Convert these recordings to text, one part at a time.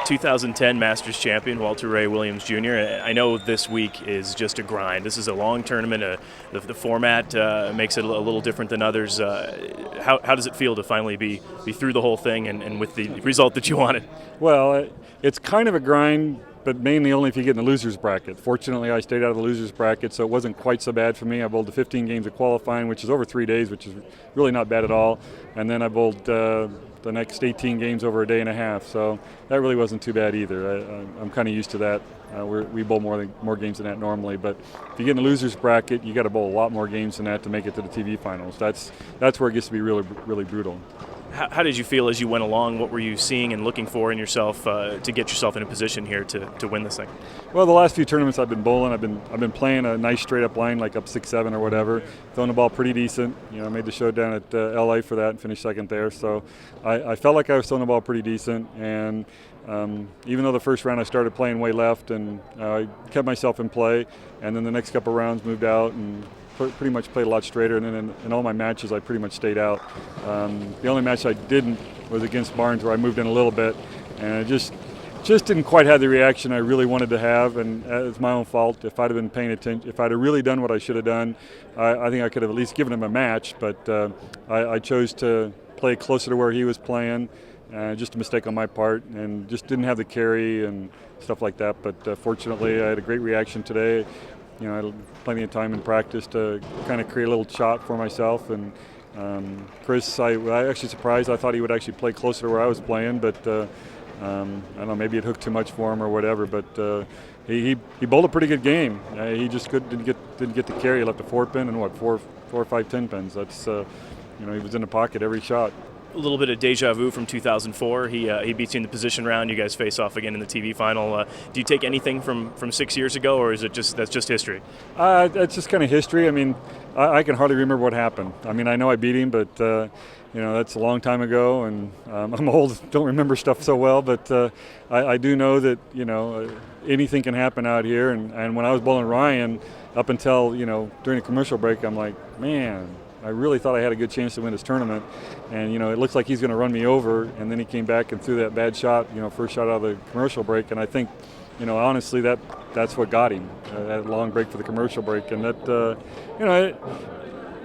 2010 Masters champion Walter Ray Williams Jr. I know this week is just a grind. This is a long tournament. The format makes it a little different than others. How does it feel to finally be through the whole thing and with the result that you wanted? Well, it's kind of a grind, but mainly only if you get in the loser's bracket. Fortunately, I stayed out of the loser's bracket, so it wasn't quite so bad for me. I bowled the 15 games of qualifying, which is over 3 days, which is really not bad at all. And then I bowled the next 18 games over a day and a half, so that really wasn't too bad either. I'm kind of used to that. We bowl more games than that normally, but if you get in the loser's bracket, you got to bowl a lot more games than that to make it to the TV finals. That's where it gets to be really, really brutal. How did you feel as you went along? What were you seeing and looking for in yourself to get yourself in a position here to win this thing? Well, the last few tournaments I've been bowling, I've been playing a nice straight up line, like up 6-7 or whatever, throwing the ball pretty decent. You know, I made the show down at LA for that and finished second there. So I felt like I was throwing the ball pretty decent, and even though the first round I started playing way left, and I kept myself in play, and then the next couple rounds moved out and pretty much played a lot straighter, and then in all my matches I pretty much stayed out. The only match I didn't was against Barnes, where I moved in a little bit, and I just didn't quite have the reaction I really wanted to have, and it's my own fault. If I'd have been paying attention, if I'd have really done what I should have done, I think I could have at least given him a match, but I chose to play closer to where he was playing. Just a mistake on my part, and just didn't have the carry and stuff like that, but fortunately I had a great reaction today. You know, I had plenty of time in practice to kind of create a little shot for myself. And Chris, I was actually surprised. I thought he would actually play closer to where I was playing, but I don't know, maybe it hooked too much for him or whatever. But he bowled a pretty good game. He just didn't get the carry. He left a 4-pin and four or five 10-pins. That's you know, he was in the pocket every shot. A little bit of deja vu from 2004. He beats you in the position round. You guys face off again in the TV final. Do you take anything from 6 years ago, or is it that's just history? It's just kind of history. I mean, I can hardly remember what happened. I mean, I know I beat him, but you know, that's a long time ago, and I'm old, don't remember stuff so well. But I do know that, you know, anything can happen out here. And when I was bowling Ryan, up until, you know, during the commercial break, I'm like, man, I really thought I had a good chance to win this tournament, and you know, it looks like he's going to run me over. And then he came back and threw that bad shot, you know, first shot out of the commercial break, and I think, you know, honestly, that's what got him, that long break for the commercial break. And that, you know,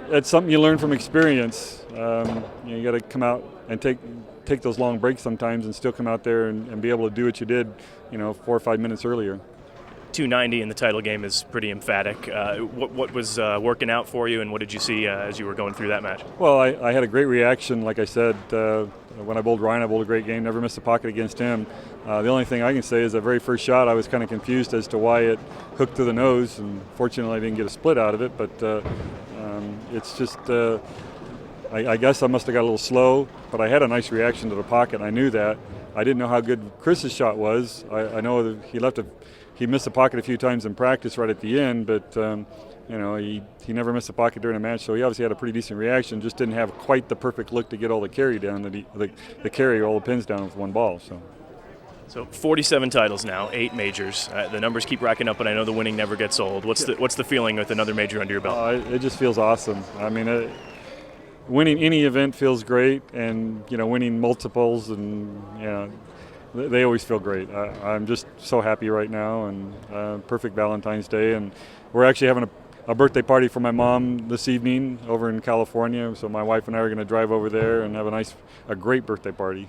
it's something you learn from experience. You know, you got to come out and take those long breaks sometimes, and still come out there and be able to do what you did, you know, 4 or 5 minutes earlier. 290 in the title game is pretty emphatic. What was working out for you, and what did you see as you were going through that match? Well, I had a great reaction. Like I said, when I bowled Ryan, I bowled a great game, never missed a pocket against him. The only thing I can say is the very first shot, I was kind of confused as to why it hooked through the nose, and fortunately I didn't get a split out of it, but it's just, I guess I must have got a little slow, but I had a nice reaction to the pocket. I knew that. I didn't know how good Chris's shot was. I know that he missed the pocket a few times in practice right at the end, but you know, he never missed a pocket during a match, so he obviously had a pretty decent reaction. Just didn't have quite the perfect look to get all the carry down, the carry, all the pins down with one ball. So 47 titles now, 8 majors. The numbers keep racking up, and I know the winning never gets old. What's the feeling with another major under your belt? It just feels awesome. I mean, winning any event feels great, and you know, winning multiples, and you know, they always feel great. I'm just so happy right now, and perfect Valentine's Day, and we're actually having a birthday party for my mom this evening over in California. So my wife and I are going to drive over there and have a great birthday party.